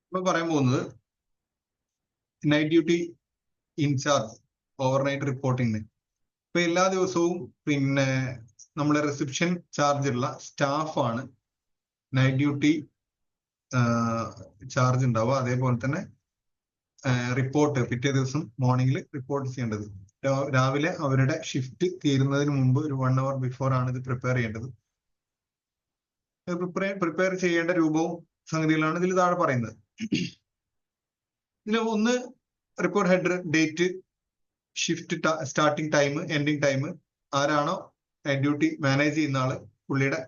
ഇപ്പൊ പറയാൻ പോകുന്നത് night duty in charge overnight reporting. ഇപ്പൊ എല്ലാ ദിവസവും നമ്മളെ റിസപ്ഷൻ ചാർജ് ഉള്ള സ്റ്റാഫാണ് നൈറ്റ് ഡ്യൂട്ടി ചാർജ് ഉണ്ടാവുക. അതേപോലെ തന്നെ റിപ്പോർട്ട് പിറ്റേ ദിവസം മോർണിംഗിൽ റിപ്പോർട്ട് ചെയ്യേണ്ടത്. രാവിലെ അവരുടെ ഷിഫ്റ്റ് തീരുന്നതിന് മുമ്പ് ഒരു 1 hour ബിഫോർ ആണ് ഇത് പ്രിപ്പയർ ചെയ്യേണ്ടത്. പ്രിപ്പയർ ചെയ്യേണ്ട രൂപവും സംഗതികളാണ് ഇതിൽ താഴെ പറയുന്നത്. ഇതിൽ ഒന്ന് report header, date, shift starting time, ending time, ആരാണോ നൈറ്റ് ഡ്യൂട്ടി മാനേജ് ചെയ്യുന്ന ആള്, പുള്ളിയുടെ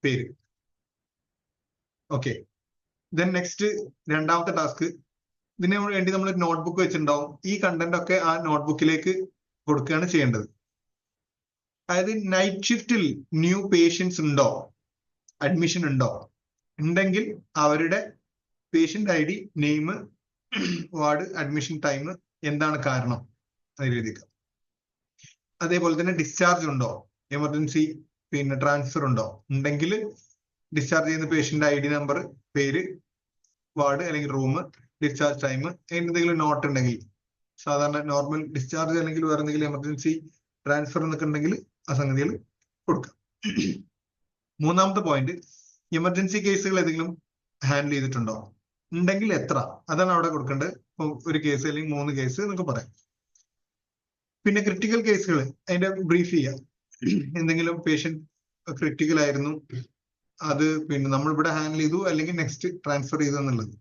പേര്. ഓക്കെ, ദെൻ നെക്സ്റ്റ് രണ്ടാമത്തെ ടാസ്ക്, ഇതിന് വേണ്ടി നമ്മൾ ഒരു നോട്ട്ബുക്ക് വെച്ചിട്ടുണ്ടാവും. ഈ കണ്ടന്റ് ഒക്കെ ആ നോട്ട്ബുക്കിലേക്ക് കൊടുക്കുകയാണ് ചെയ്യേണ്ടത്. അതായത് നൈറ്റ് ഷിഫ്റ്റിൽ ന്യൂ പേഷ്യൻസ് ഉണ്ടോ, അഡ്മിഷൻ ഉണ്ടോ, ഉണ്ടെങ്കിൽ അവരുടെ patient I D, name, ward, admission time, എന്താണ് കാരണം അതിൽ എഴുതിക്കാം. അതേപോലെ തന്നെ ഡിസ്ചാർജ് ഉണ്ടോ, എമർജൻസി ട്രാൻസ്ഫർ ഉണ്ടോ, ഉണ്ടെങ്കിൽ ഡിസ്ചാർജ് ചെയ്യുന്ന പേഷ്യന്റ് ഐ ഡി നമ്പർ, പേര്, വാർഡ് അല്ലെങ്കിൽ റൂം, ഡിസ്ചാർജ് ടൈം, എന്തെങ്കിലും നോട്ട് ഉണ്ടെങ്കിൽ, സാധാരണ നോർമൽ ഡിസ്ചാർജ് അല്ലെങ്കിൽ വേറെ എന്തെങ്കിലും എമർജൻസി ട്രാൻസ്ഫർ എന്നൊക്കെ ഉണ്ടെങ്കിൽ ആ സംഗതികൾ കൊടുക്കാം. മൂന്നാമത്തെ പോയിന്റ്, എമർജൻസി കേസുകൾ ഏതെങ്കിലും ഹാൻഡിൽ ചെയ്തിട്ടുണ്ടോ, ഉണ്ടെങ്കിൽ എത്ര, അതാണ് അവിടെ കൊടുക്കേണ്ടത്. ഒരു കേസ് അല്ലെങ്കിൽ 3 കേസ് എന്നൊക്കെ പറയാം. പിന്നെ ക്രിട്ടിക്കൽ കേസുകൾ അതിന്റെ ബ്രീഫ് ചെയ്യാം. എന്തെങ്കിലും പേഷ്യന്റ് ക്രിട്ടിക്കൽ ആയിരുന്നു, അത് നമ്മൾ ഇവിടെ ഹാൻഡിൽ ചെയ്തു അല്ലെങ്കിൽ നെക്സ്റ്റ് ട്രാൻസ്ഫർ ചെയ്തു എന്നുള്ളത്,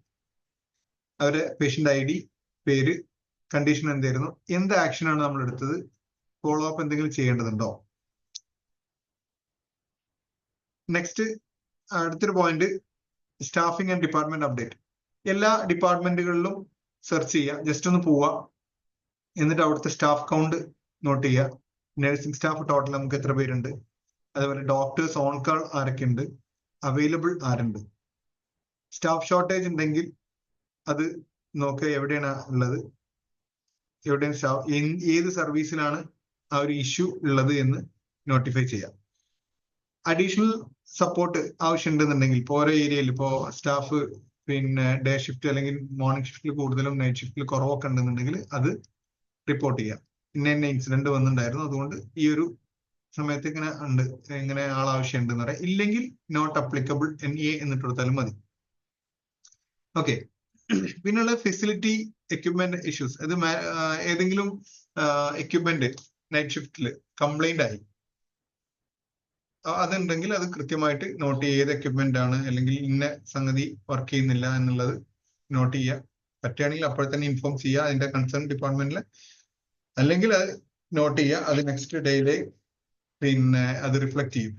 അവരെ പേഷ്യന്റ് ഐ ഡി, പേര്, കണ്ടീഷൻ എന്തായിരുന്നു, എന്ത് ആക്ഷനാണ് നമ്മൾ എടുത്തത്, ഫോളോ അപ്പ് എന്തെങ്കിലും ചെയ്യേണ്ടതുണ്ടോ. നെക്സ്റ്റ് അടുത്തൊരു point, staffing and department update. എല്ലാ ഡിപ്പാർട്ട്മെന്റുകളിലും സെർച്ച് ചെയ്യുക, ജസ്റ്റ് ഒന്ന് പോവുക, എന്നിട്ട് അവിടുത്തെ സ്റ്റാഫ് കൗണ്ട് നോട്ട് ചെയ്യുക. നഴ്സിംഗ് സ്റ്റാഫ് ടോട്ടൽ നമുക്ക് എത്ര പേരുണ്ട്, അതേപോലെ ഡോക്ടേഴ്സ് ഓൺ കാൾ ആരൊക്കെ ഉണ്ട്, അവൈലബിൾ ആരുണ്ട്. സ്റ്റാഫ് ഷോർട്ടേജ് ഉണ്ടെങ്കിൽ അത് നോക്കുക, എവിടെയാണ് ഉള്ളത്, എവിടെയാണ് സ്റ്റാഫ്, ഏത് സർവീസിലാണ് ആ ഒരു ഇഷ്യൂ ഉള്ളത് എന്ന് നോട്ടിഫൈ ചെയ്യാം. അഡീഷണൽ സപ്പോർട്ട് ആവശ്യമുണ്ടെന്നുണ്ടെങ്കിൽ ഇപ്പോൾ ഓരോ ഏരിയയിൽ ഇപ്പോൾ സ്റ്റാഫ് ഡേ ഷിഫ്റ്റ് അല്ലെങ്കിൽ മോർണിംഗ് ഷിഫ്റ്റിൽ കൂടുതലും നൈറ്റ് ഷിഫ്റ്റിൽ കുറവൊക്കെ ഉണ്ടെന്നുണ്ടെങ്കിൽ അത് റിപ്പോർട്ട് ചെയ്യാം. ഇന്ന ഇൻസിഡന്റ് വന്നിട്ടുണ്ടായിരുന്നു, അതുകൊണ്ട് ഈ ഒരു സമയത്ത് ഇങ്ങനെ ഉണ്ട്, ഇങ്ങനെ ആവശ്യമുണ്ടെന്ന് പറയാം. ഇല്ലെങ്കിൽ നോട്ട് അപ്ലിക്കബിൾ NA എന്നിട്ട് കൊടുത്താലും മതി. ഓക്കെ, പിന്നെയുള്ള ഫെസിലിറ്റി എക്യുപ്മെന്റ് ഇഷ്യൂസ്. അത് ഏതെങ്കിലും എക്യുപ്മെന്റ് നൈറ്റ് ഷിഫ്റ്റിൽ കംപ്ലൈന്റ് ആയി, അതുണ്ടെങ്കിൽ അത് കൃത്യമായിട്ട് നോട്ട് ചെയ്യുക. ഏത് എക്യുപ്മെന്റ് ആണ്, അല്ലെങ്കിൽ ഇന്ന സംഗതി വർക്ക് ചെയ്യുന്നില്ല എന്നുള്ളത് നോട്ട് ചെയ്യുക. പറ്റുകയാണെങ്കിൽ അപ്പോൾ തന്നെ ഇൻഫോം ചെയ്യുക അതിന്റെ കൺസേൺ ഡിപ്പാർട്ട്മെന്റിൽ, അല്ലെങ്കിൽ അത് നോട്ട് ചെയ്യുക. അത് നെക്സ്റ്റ് ഡേയിലെ അത് റിഫ്ലക്ട് ചെയ്യും.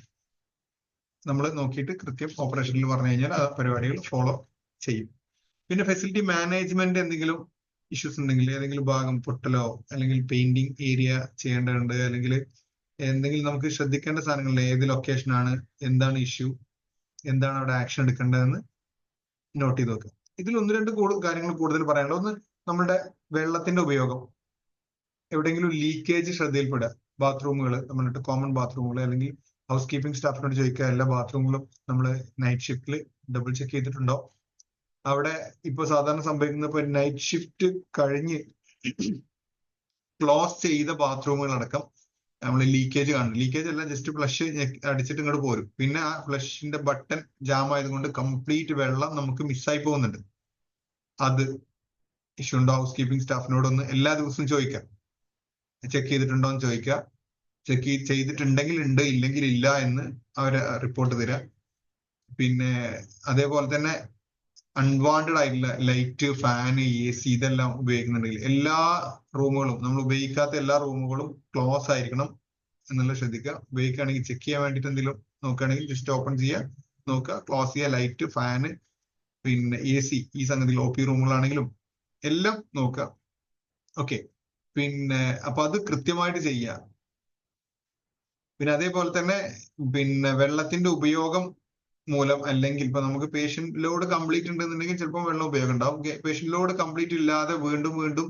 നമ്മൾ നോക്കിയിട്ട് കൃത്യം ഓപ്പറേഷനിൽ പറഞ്ഞു കഴിഞ്ഞാൽ ആ പരിപാടികൾ ഫോളോ ചെയ്യും. പിന്നെ ഫെസിലിറ്റി മാനേജ്മെന്റ് എന്തെങ്കിലും ഇഷ്യൂസ് ഉണ്ടെങ്കിൽ, ഏതെങ്കിലും ഭാഗം പൊട്ടലോ അല്ലെങ്കിൽ പെയിന്റിങ് ഏരിയ ചെയ്യേണ്ടതുണ്ട്, അല്ലെങ്കിൽ എന്തെങ്കിലും നമുക്ക് ശ്രദ്ധിക്കേണ്ട സാധനങ്ങളിൽ ഏത് ലൊക്കേഷനാണ്, എന്താണ് ഇഷ്യൂ, എന്താണ് അവിടെ ആക്ഷൻ എടുക്കേണ്ടതെന്ന് നോട്ട് ചെയ്ത് വെക്കുക. ഇതിൽ 1-2 കാര്യങ്ങൾ കൂടുതൽ പറയാനുള്ളത്. ഒന്ന്, നമ്മുടെ വെള്ളത്തിന്റെ ഉപയോഗം. എവിടെയെങ്കിലും ലീക്കേജ് ശ്രദ്ധയിൽപ്പെടുക, ബാത്റൂമുകൾ, നമ്മളുടെ കോമൺ ബാത്റൂമുകൾ, അല്ലെങ്കിൽ ഹൗസ് കീപ്പിംഗ് സ്റ്റാഫിനോട് ചോദിക്കുക, എല്ലാ ബാത്റൂമുകളും നമ്മൾ നൈറ്റ് ഷിഫ്റ്റിൽ ഡബിൾ ചെക്ക് ചെയ്തിട്ടുണ്ടോ. അവിടെ ഇപ്പൊ സാധാരണ സംഭവിക്കുന്ന, ഇപ്പൊ നൈറ്റ് ഷിഫ്റ്റ് കഴിഞ്ഞ് ക്ലോസ് ചെയ്ത ബാത്റൂമുകളടക്കം നമ്മൾ ലീക്കേജ് കാണും. ലീക്കേജ് അല്ല, ജസ്റ്റ് ഫ്ലഷ് അടിച്ചിട്ട് ഇങ്ങോട്ട് പോരും. പിന്നെ ആ ഫ്ലഷിന്റെ ബട്ടൺ ജാം ആയതുകൊണ്ട് കംപ്ലീറ്റ് വെള്ളം നമുക്ക് മിസ്സായി പോകുന്നുണ്ട്. അത് ഇഷ്യൂ ഉണ്ടോ, ഹൗസ് കീപ്പിംഗ് സ്റ്റാഫിനോട് ഒന്ന് എല്ലാ ദിവസവും ചോദിക്കാം. ചെക്ക് ചെയ്തിട്ടുണ്ടോ എന്ന് ചോദിക്കുക. ചെക്ക് ചെയ്തിട്ടുണ്ടെങ്കിൽ ഉണ്ട്, ഇല്ലെങ്കിൽ ഇല്ല എന്ന് അവരെ റിപ്പോർട്ട് തരിക. പിന്നെ അതേപോലെ തന്നെ അൺവാണ്ടഡ് ആയിട്ടുള്ള ലൈറ്റ്, ഫാന്, AC ഇതെല്ലാം ഉപയോഗിക്കുന്നുണ്ടെങ്കിൽ എല്ലാ റൂമുകളും, നമ്മൾ ഉപയോഗിക്കാത്ത എല്ലാ റൂമുകളും ക്ലോസ് ആയിരിക്കണം എന്നുള്ളത് ശ്രദ്ധിക്കുക. ഉപയോഗിക്കുകയാണെങ്കിൽ ചെക്ക് ചെയ്യാൻ വേണ്ടിയിട്ട് എന്തെങ്കിലും നോക്കുകയാണെങ്കിൽ ജസ്റ്റ് ഓപ്പൺ ചെയ്യുക, നോക്കുക, ക്ലോസ് ചെയ്യുക. ലൈറ്റ്, ഫാന്, AC, ഈ സംഗതികൾ OP റൂമുകളാണെങ്കിലും എല്ലാം നോക്കുക. ഓക്കെ, അപ്പൊ അത് കൃത്യമായിട്ട് ചെയ്യുക. പിന്നെ അതേപോലെ തന്നെ വെള്ളത്തിന്റെ ഉപയോഗം മൂലം, അല്ലെങ്കിൽ ഇപ്പൊ നമുക്ക് പേഷ്യന്റ് ലോഡ് കംപ്ലീറ്റ് ഉണ്ടെന്നുണ്ടെങ്കിൽ ചിലപ്പോൾ വെള്ളം ഉപയോഗം ഉണ്ടാവും. പേഷ്യന്റ് ലോഡ് കംപ്ലീറ്റ് ഇല്ലാതെ വീണ്ടും വീണ്ടും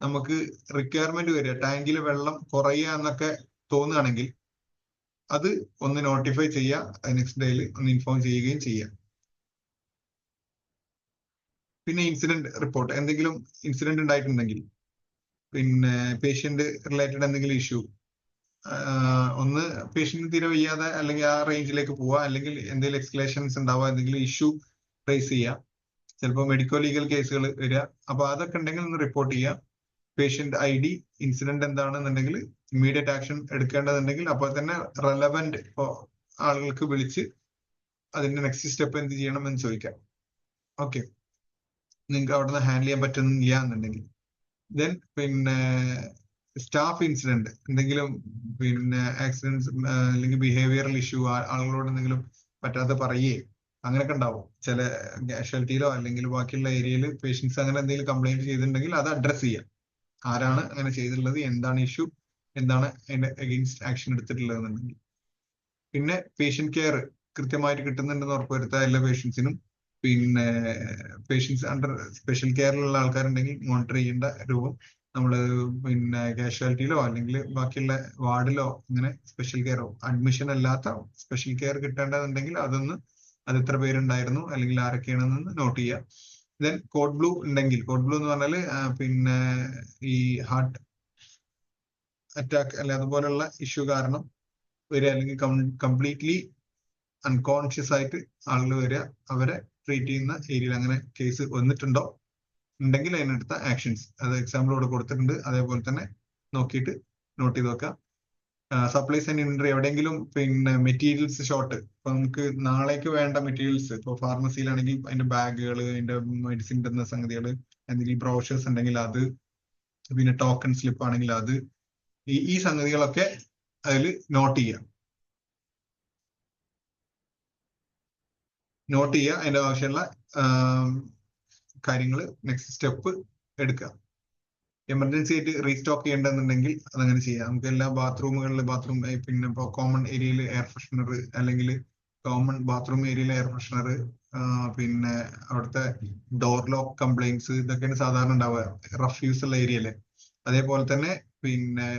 നമുക്ക് റിക്വയർമെന്റ് വരിക, ടാങ്കിലെ വെള്ളം കുറയുക എന്നൊക്കെ തോന്നുകയാണെങ്കിൽ അത് ഒന്ന് നോട്ടിഫൈ ചെയ്യുക, നെക്സ്റ്റ് ഡേയിൽ ഒന്ന് ഇൻഫോം ചെയ്യുകയും ചെയ്യുക. പിന്നെ ഇൻസിഡന്റ് റിപ്പോർട്ട്, എന്തെങ്കിലും ഇൻസിഡന്റ് ഉണ്ടായിട്ടുണ്ടെങ്കിൽ, പിന്നെ പേഷ്യന്റ് റിലേറ്റഡ് എന്തെങ്കിലും ഇഷ്യൂ, ഒന്ന് പേഷ്യന്റ് തീരെ വയ്യാതെ അല്ലെങ്കിൽ ആ റേഞ്ചിലേക്ക് പോവുക, അല്ലെങ്കിൽ എന്തെങ്കിലും എക്സ്കലേഷൻസ് ഉണ്ടാവുക, എന്തെങ്കിലും ഇഷ്യൂ റേസ് ചെയ്യുക, ചിലപ്പോൾ മെഡിക്കോ ലീഗൽ കേസുകൾ വരിക. അപ്പൊ അതൊക്കെ ഉണ്ടെങ്കിൽ ഒന്ന് റിപ്പോർട്ട് ചെയ്യുക. പേഷ്യന്റ് ID, ഇൻസിഡന്റ് എന്താണെന്നുണ്ടെങ്കിൽ ഇമ്മീഡിയറ്റ് ആക്ഷൻ എടുക്കേണ്ടതുണ്ടെങ്കിൽ അപ്പോൾ തന്നെ റെലവന്റ് ആളുകൾക്ക് വിളിച്ച് അതിന്റെ നെക്സ്റ്റ് സ്റ്റെപ്പ് എന്ത് ചെയ്യണം എന്ന് ചോദിക്കാം. ഓക്കെ, നിങ്ങൾക്ക് അവിടെ നിന്ന് ഹാൻഡിൽ ചെയ്യാൻ പറ്റുന്നില്ല എന്നുണ്ടെങ്കിൽ ദെൻ പിന്നെ സ്റ്റാഫ് ഇൻസിഡന്റ്, എന്തെങ്കിലും പിന്നെ ആക്സിഡൻസ് അല്ലെങ്കിൽ ബിഹേവിയറൽ ഇഷ്യൂ, ആളുകളോട് എന്തെങ്കിലും പറ്റാതെ പറയുകയും അങ്ങനെയൊക്കെ ഉണ്ടാവും. ചില കാഷ്വാലിറ്റിയിലോ അല്ലെങ്കിൽ ബാക്കിയുള്ള ഏരിയയിൽ പേഷ്യൻസ് അങ്ങനെ എന്തെങ്കിലും കംപ്ലൈന്റ് ചെയ്തിട്ടുണ്ടെങ്കിൽ അത് അഡ്രസ് ചെയ്യാം. ആരാണ് അങ്ങനെ ചെയ്തിട്ടുള്ളത്, എന്താണ് ഇഷ്യൂ, എന്താണ് അതിന്റെ അഗെയിൻസ്റ്റ് ആക്ഷൻ എടുത്തിട്ടുള്ളത് എന്നുണ്ടെങ്കിൽ. പിന്നെ പേഷ്യന്റ് കെയർ കൃത്യമായിട്ട് കിട്ടുന്നുണ്ടെന്ന് ഉറപ്പുവരുത്തുക എല്ലാ പേഷ്യൻസിനും. പിന്നെ പേഷ്യൻസ് അണ്ടർ സ്പെഷ്യൽ കെയറിലുള്ള ആൾക്കാരുണ്ടെങ്കിൽ മോണിറ്റർ ചെയ്യേണ്ട രൂപം നമ്മൾ പിന്നെ കാഷ്വാലിറ്റിയിലോ അല്ലെങ്കിൽ ബാക്കിയുള്ള വാർഡിലോ അങ്ങനെ സ്പെഷ്യൽ കെയറോ അഡ്മിഷൻ അല്ലാത്ത സ്പെഷ്യൽ കെയർ കിട്ടേണ്ടതുണ്ടെങ്കിൽ അത് എത്ര പേരുണ്ടായിരുന്നു അല്ലെങ്കിൽ ആരൊക്കെയാണെന്ന് നോട്ട് ചെയ്യുക. ദെൻ കോഡ് ബ്ലൂ ഉണ്ടെങ്കിൽ, കോഡ് ബ്ലൂ എന്ന് പറഞ്ഞാൽ പിന്നെ ഈ ഹാർട്ട് അറ്റാക്ക് അല്ലെ അതുപോലുള്ള ഇഷ്യൂ കാരണം വരിക, അല്ലെങ്കിൽ കംപ്ലീറ്റ്ലി അൺകോൺഷ്യസ് ആയിട്ട് ആളുകൾ വരിക, അവരെ ട്രീറ്റ് ചെയ്യുന്ന ഏരിയയിൽ അങ്ങനെ കേസ് വന്നിട്ടുണ്ടോ ഉണ്ടെങ്കിൽ അതിനെടുത്ത ആക്ഷൻസ്, അത് എക്സാമ്പിൾ ഇവിടെ കൊടുത്തിട്ടുണ്ട്, അതേപോലെ തന്നെ നോക്കിയിട്ട് നോട്ട് ചെയ്ത് വെക്കാം. സപ്ലൈസ് ആൻഡ് ഇൻവെന്ററി, എവിടെയെങ്കിലും പിന്നെ മെറ്റീരിയൽസ് ഷോർട്ട്, ഇപ്പൊ നമുക്ക് നാളേക്ക് വേണ്ട മെറ്റീരിയൽസ്, ഇപ്പൊ ഫാർമസിയിലാണെങ്കിൽ അതിന്റെ ബാഗുകൾ, അതിന്റെ മെഡിസിൻ തന്ന സംഗതികൾ, എന്തെങ്കിലും ബ്രോഷേഴ്സ് ഉണ്ടെങ്കിൽ അത്, പിന്നെ ടോക്കൺ സ്ലിപ്പ് ആണെങ്കിൽ അത്, ഈ സംഗതികളൊക്കെ അതിൽ നോട്ട് ചെയ്യുക. അതിന്റെ ആവശ്യമുള്ള കാര്യങ്ങൾ നെക്സ്റ്റ് സ്റ്റെപ്പ് എടുക്കുക. എമർജൻസി ആയിട്ട് റീസ്റ്റോക്ക് ചെയ്യേണ്ടതെന്നുണ്ടെങ്കിൽ അതങ്ങനെ ചെയ്യാം. നമുക്ക് എല്ലാ ബാത്റൂമുകളിൽ പിന്നെ ഇപ്പോൾ കോമൺ ഏരിയയിൽ എയർ ഫ്രഷ്നർ, അല്ലെങ്കിൽ കോമൺ ബാത്റൂം ഏരിയയിൽ എയർ ഫ്രഷ്നർ, പിന്നെ അവിടുത്തെ ഡോർ ലോക്ക് കംപ്ലൈൻസ്, ഇതൊക്കെയാണ് സാധാരണ ഉണ്ടാവുക റഫ് യൂസ് ഉള്ള ഏരിയയില്. അതേപോലെ തന്നെ പിന്നെ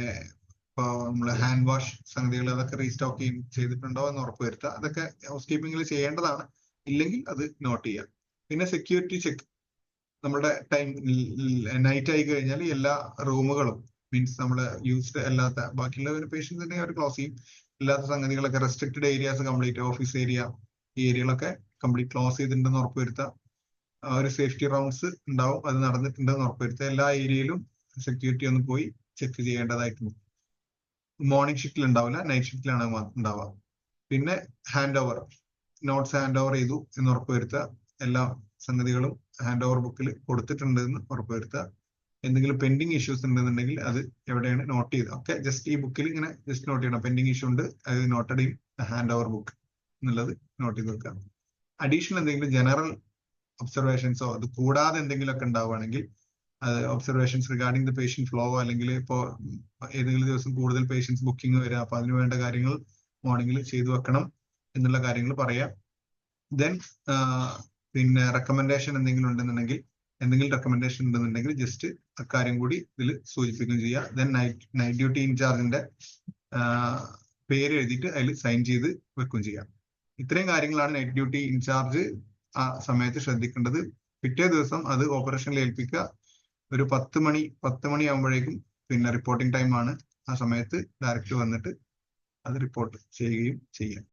ഇപ്പോൾ നമ്മള് ഹാൻഡ് വാഷ് സംഗതികൾ അതൊക്കെ റീസ്റ്റോക്ക് ചെയ്തിട്ടുണ്ടോ എന്ന് ഉറപ്പുവരുത്തുക. അതൊക്കെ ഹൗസ് കീപ്പിംഗിൽ ചെയ്യേണ്ടതാണ്, ഇല്ലെങ്കിൽ അത് നോട്ട് ചെയ്യാം. പിന്നെ സെക്യൂരിറ്റി ചെക്ക്, നമ്മുടെ ടൈം നൈറ്റ് ആയി കഴിഞ്ഞാൽ എല്ലാ റൂമുകളും മീൻസ് നമ്മൾ യൂസ്ഡ് അല്ലാത്ത, ബാക്കിയുള്ള പേഷ്യൻസ് ഉണ്ടെങ്കിൽ അവർ ക്ലോസ് ചെയ്യും. ഇല്ലാത്ത സംഗതികളൊക്കെ restricted areas complete, office area, ഈ ഏരിയകളൊക്കെ കംപ്ലീറ്റ് ക്ലോസ് ചെയ്തിട്ടുണ്ടെന്ന് ഉറപ്പുവരുത്താം. ഒരു സേഫ്റ്റി റൗണ്ട്സ് ഉണ്ടാവും, അത് നടന്നിട്ടുണ്ടെന്ന് ഉറപ്പുവരുത്തുക. എല്ലാ ഏരിയയിലും സെക്യൂരിറ്റി ഒന്ന് പോയി ചെക്ക് ചെയ്യേണ്ടതായിട്ടുണ്ട്. മോർണിംഗ് ഷിഫ്റ്റിൽ ഉണ്ടാവില്ല, നൈറ്റ് ഷിഫ്റ്റിലാണ് ഉണ്ടാവുക. പിന്നെ hand over, notes hand over ചെയ്തു എന്ന് ഉറപ്പുവരുത്തുക. എല്ലാ സംഗതികളും ഹാൻഡ് ഓവർ ബുക്കിൽ കൊടുത്തിട്ടുണ്ട് എന്ന് ഉറപ്പുവരുത്തുക. എന്തെങ്കിലും പെൻഡിങ് ഇഷ്യൂസ് ഉണ്ടെന്നുണ്ടെങ്കിൽ അത് എവിടെയാണ് നോട്ട് ചെയ്ത്, ഒക്കെ ജസ്റ്റ് ഈ ബുക്കിൽ ഇങ്ങനെ ജസ്റ്റ് നോട്ട് ചെയ്യണം. പെൻഡിങ് ഇഷ്യൂ ഉണ്ട്, അത് noted in hand over book എന്നുള്ളത് നോട്ട് ചെയ്ത് വെക്കുക. അഡീഷണൽ എന്തെങ്കിലും ജനറൽ ഒബ്സർവേഷൻസോ അത് കൂടാതെ എന്തെങ്കിലുമൊക്കെ ഉണ്ടാവുകയാണെങ്കിൽ അത് observations regarding the patient flow, അല്ലെങ്കിൽ ഇപ്പോൾ ഏതെങ്കിലും ദിവസം കൂടുതൽ പേഷ്യൻസ് ബുക്കിംഗ് വരിക, അപ്പൊ അതിന് വേണ്ട കാര്യങ്ങൾ മോർണിംഗിൽ ചെയ്തു വെക്കണം എന്നുള്ള കാര്യങ്ങൾ പറയാം. ദെൻ പിന്നെ റെക്കമെൻഡേഷൻ എന്തെങ്കിലും ഉണ്ടെന്നുണ്ടെങ്കിൽ ജസ്റ്റ് അക്കാര്യം കൂടി ഇതിൽ സൂചിപ്പിക്കുകയും ചെയ്യുക. ദെൻ നൈറ്റ് ഡ്യൂട്ടി ഇൻചാർജിന്റെ പേര് എഴുതിയിട്ട് അതിൽ സൈൻ ചെയ്ത് വെക്കുകയും ചെയ്യാം. ഇത്രയും കാര്യങ്ങളാണ് നൈറ്റ് ഡ്യൂട്ടി ഇൻചാർജ് ആ സമയത്ത് ശ്രദ്ധിക്കേണ്ടത്. പിറ്റേ ദിവസം അത് ഓപ്പറേഷനിൽ ഏൽപ്പിക്കുക. ഒരു 10 മണി ആകുമ്പോഴേക്കും പിന്നെ റിപ്പോർട്ടിംഗ് ടൈം ആണ്. ആ സമയത്ത് ഡയറക്റ്റ് വന്നിട്ട് അത് റിപ്പോർട്ട് ചെയ്യുകയും ചെയ്യാം.